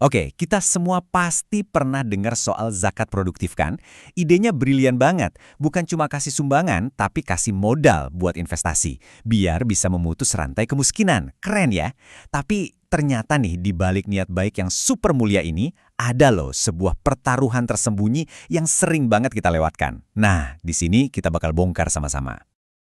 Oke, kita semua pasti pernah dengar soal zakat produktif kan? Idenya brilian banget. Bukan cuma kasih sumbangan, tapi kasih modal buat investasi. Biar bisa memutus rantai kemiskinan. Keren ya? Tapi ternyata nih, di balik niat baik yang super mulia ini, ada loh sebuah pertaruhan tersembunyi yang sering banget kita lewatkan. Nah, di sini kita bakal bongkar sama-sama.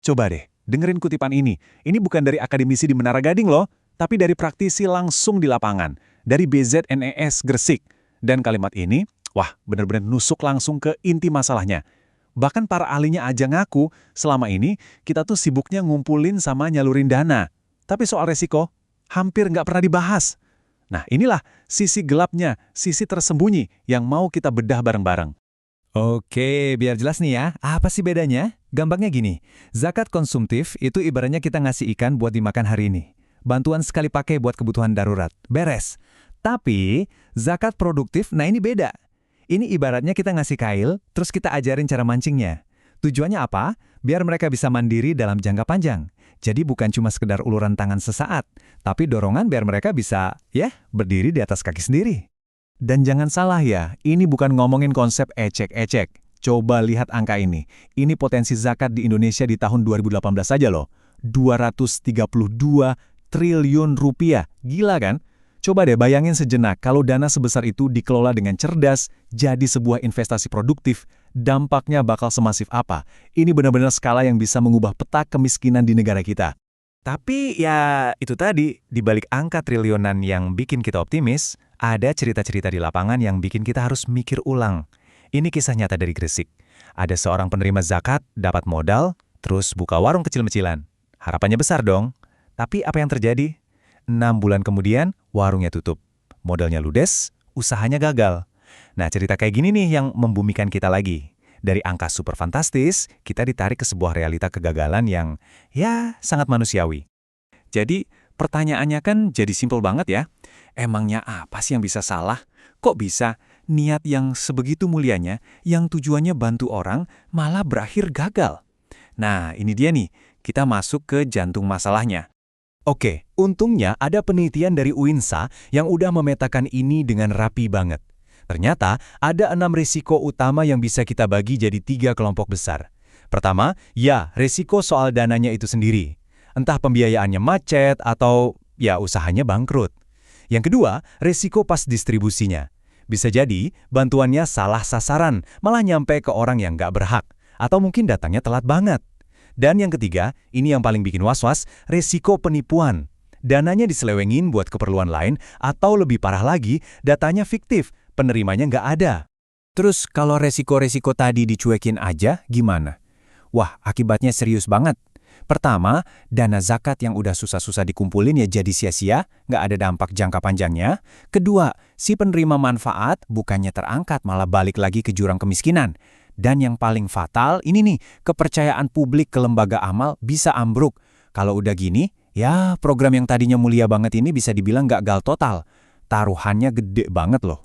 Coba deh, dengerin kutipan ini. Ini bukan dari akademisi di Menara Gading loh, tapi dari praktisi langsung di lapangan, dari BZNES Gresik. Dan kalimat ini, wah benar-benar nusuk langsung ke inti masalahnya. Bahkan para ahlinya aja ngaku, selama ini kita tuh sibuknya ngumpulin sama nyalurin dana. Tapi soal resiko, hampir nggak pernah dibahas. Nah inilah sisi gelapnya, sisi tersembunyi yang mau kita bedah bareng-bareng. Oke, biar jelas nih ya, apa sih bedanya? Gampangnya gini, zakat konsumtif itu ibaratnya kita ngasih ikan buat dimakan hari ini. Bantuan sekali pakai buat kebutuhan darurat, beres. Tapi, zakat produktif, nah ini beda. Ini ibaratnya kita ngasih kail, terus kita ajarin cara mancingnya. Tujuannya apa? Biar mereka bisa mandiri dalam jangka panjang. Jadi bukan cuma sekedar uluran tangan sesaat, tapi dorongan biar mereka bisa, berdiri di atas kaki sendiri. Dan jangan salah ya, ini bukan ngomongin konsep ecek-ecek. Coba lihat angka ini. Ini potensi zakat di Indonesia di tahun 2018 saja loh. 232 triliun rupiah. Gila kan? Coba deh bayangin sejenak kalau dana sebesar itu dikelola dengan cerdas, jadi sebuah investasi produktif, dampaknya bakal semasif apa? Ini benar-benar skala yang bisa mengubah peta kemiskinan di negara kita. Tapi ya itu tadi, di balik angka triliunan yang bikin kita optimis, ada cerita-cerita di lapangan yang bikin kita harus mikir ulang. Ini kisah nyata dari Gresik. Ada seorang penerima zakat, dapat modal, terus buka warung kecil-kecilan. Harapannya besar dong. Tapi apa yang terjadi? 6 bulan kemudian, warungnya tutup. Modalnya ludes, usahanya gagal. Nah, cerita kayak gini nih yang membumikan kita lagi. Dari angka super fantastis, kita ditarik ke sebuah realita kegagalan yang, sangat manusiawi. Jadi, pertanyaannya kan jadi simpel banget ya. Emangnya apa sih yang bisa salah? Kok bisa niat yang sebegitu mulianya, yang tujuannya bantu orang, malah berakhir gagal? Nah, ini dia nih, kita masuk ke jantung masalahnya. Oke, untungnya ada penelitian dari UINSA yang udah memetakan ini dengan rapi banget. Ternyata ada 6 risiko utama yang bisa kita bagi jadi 3 kelompok besar. Pertama, risiko soal dananya itu sendiri. Entah pembiayaannya macet atau usahanya bangkrut. Yang kedua, risiko pas distribusinya. Bisa jadi bantuannya salah sasaran, malah nyampe ke orang yang nggak berhak. Atau mungkin datangnya telat banget. Dan yang ketiga, ini yang paling bikin was-was, risiko penipuan. Dananya diselewengin buat keperluan lain, atau lebih parah lagi, datanya fiktif, penerimanya nggak ada. Terus kalau resiko-resiko tadi dicuekin aja, gimana? Wah, akibatnya serius banget. Pertama, dana zakat yang udah susah-susah dikumpulin ya jadi sia-sia, nggak ada dampak jangka panjangnya. Kedua, si penerima manfaat bukannya terangkat malah balik lagi ke jurang kemiskinan. Dan yang paling fatal, ini nih, kepercayaan publik ke lembaga amal bisa ambruk. Kalau udah gini, program yang tadinya mulia banget ini bisa dibilang gagal total. Taruhannya gede banget loh.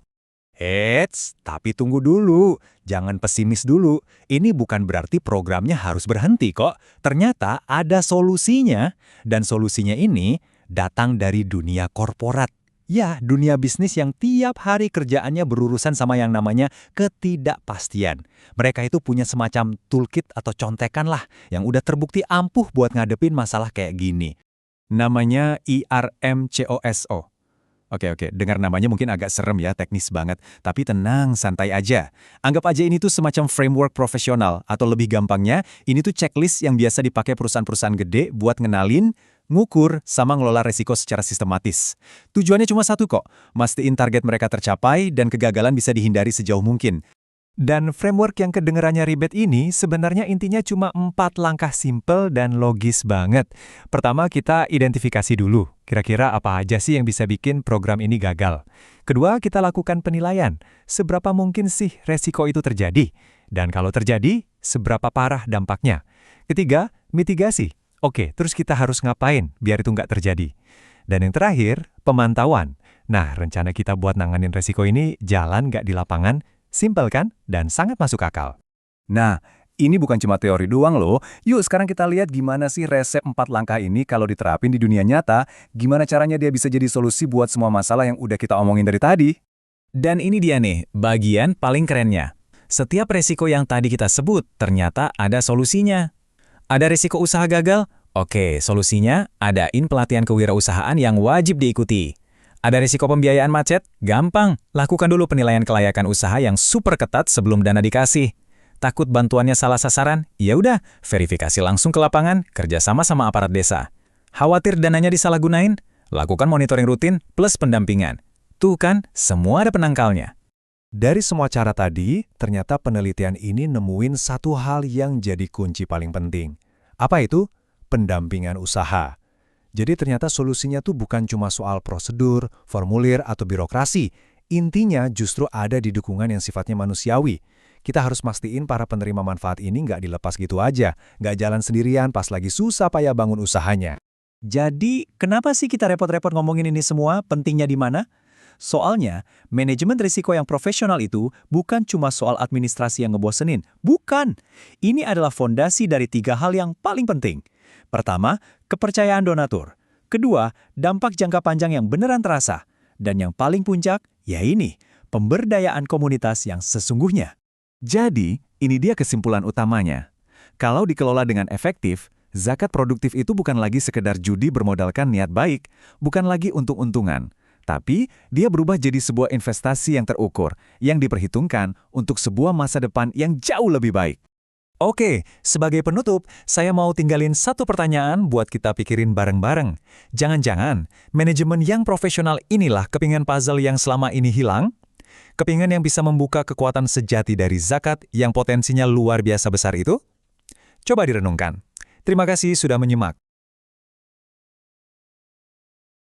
Eits, tapi tunggu dulu. Jangan pesimis dulu. Ini bukan berarti programnya harus berhenti kok. Ternyata ada solusinya. Dan solusinya ini datang dari dunia korporat. Ya, dunia bisnis yang tiap hari kerjaannya berurusan sama yang namanya ketidakpastian. Mereka itu punya semacam toolkit atau contekan lah yang udah terbukti ampuh buat ngadepin masalah kayak gini. Namanya IRMCOSO. Oke, dengar namanya mungkin agak serem ya, teknis banget. Tapi tenang, santai aja. Anggap aja ini tuh semacam framework profesional, atau lebih gampangnya, ini tuh checklist yang biasa dipakai perusahaan-perusahaan gede buat ngenalin, ngukur, sama ngelola resiko secara sistematis. Tujuannya cuma satu kok, mastiin target mereka tercapai dan kegagalan bisa dihindari sejauh mungkin. Dan framework yang kedengarannya ribet ini sebenarnya intinya cuma 4 langkah simpel dan logis banget. Pertama, kita identifikasi dulu. Kira-kira apa aja sih yang bisa bikin program ini gagal? Kedua, kita lakukan penilaian. Seberapa mungkin sih resiko itu terjadi? Dan kalau terjadi, seberapa parah dampaknya? Ketiga, mitigasi. Oke, terus kita harus ngapain biar itu nggak terjadi? Dan yang terakhir, pemantauan. Nah, rencana kita buat nanganin resiko ini jalan nggak di lapangan? Simpel kan? Dan sangat masuk akal. Nah, Ini bukan cuma teori doang loh. Yuk sekarang kita lihat gimana sih resep 4 langkah ini kalau diterapin di dunia nyata, gimana caranya dia bisa jadi solusi buat semua masalah yang udah kita omongin dari tadi. Dan ini dia nih, bagian paling kerennya. Setiap resiko yang tadi kita sebut, ternyata ada solusinya. Ada resiko usaha gagal? Oke, solusinya adain pelatihan kewirausahaan yang wajib diikuti. Ada resiko pembiayaan macet? Gampang, lakukan dulu penilaian kelayakan usaha yang super ketat sebelum dana dikasih. Takut bantuannya salah sasaran? Ya udah, verifikasi langsung ke lapangan, kerjasama sama aparat desa. Khawatir dananya disalahgunain? Lakukan monitoring rutin plus pendampingan. Tuh kan, semua ada penangkalnya. Dari semua cara tadi, ternyata penelitian ini nemuin satu hal yang jadi kunci paling penting. Apa itu? Pendampingan usaha. Jadi ternyata solusinya tuh bukan cuma soal prosedur, formulir, atau birokrasi. Intinya justru ada di dukungan yang sifatnya manusiawi. Kita harus mastiin para penerima manfaat ini nggak dilepas gitu aja, nggak jalan sendirian pas lagi susah payah bangun usahanya. Jadi, kenapa sih kita repot-repot ngomongin ini semua? Pentingnya di mana? Soalnya, manajemen risiko yang profesional itu bukan cuma soal administrasi yang ngebosenin. Bukan! Ini adalah fondasi dari 3 hal yang paling penting. Pertama, kepercayaan donatur. Kedua, dampak jangka panjang yang beneran terasa. Dan yang paling puncak, ya ini, pemberdayaan komunitas yang sesungguhnya. Jadi, ini dia kesimpulan utamanya. Kalau dikelola dengan efektif, zakat produktif itu bukan lagi sekedar judi bermodalkan niat baik, bukan lagi untung-untungan. Tapi, dia berubah jadi sebuah investasi yang terukur, yang diperhitungkan untuk sebuah masa depan yang jauh lebih baik. Oke, sebagai penutup, saya mau tinggalin satu pertanyaan buat kita pikirin bareng-bareng. Jangan-jangan, manajemen yang profesional inilah kepingan puzzle yang selama ini hilang? Kepingan yang bisa membuka kekuatan sejati dari zakat yang potensinya luar biasa besar itu? Coba direnungkan. Terima kasih sudah menyimak.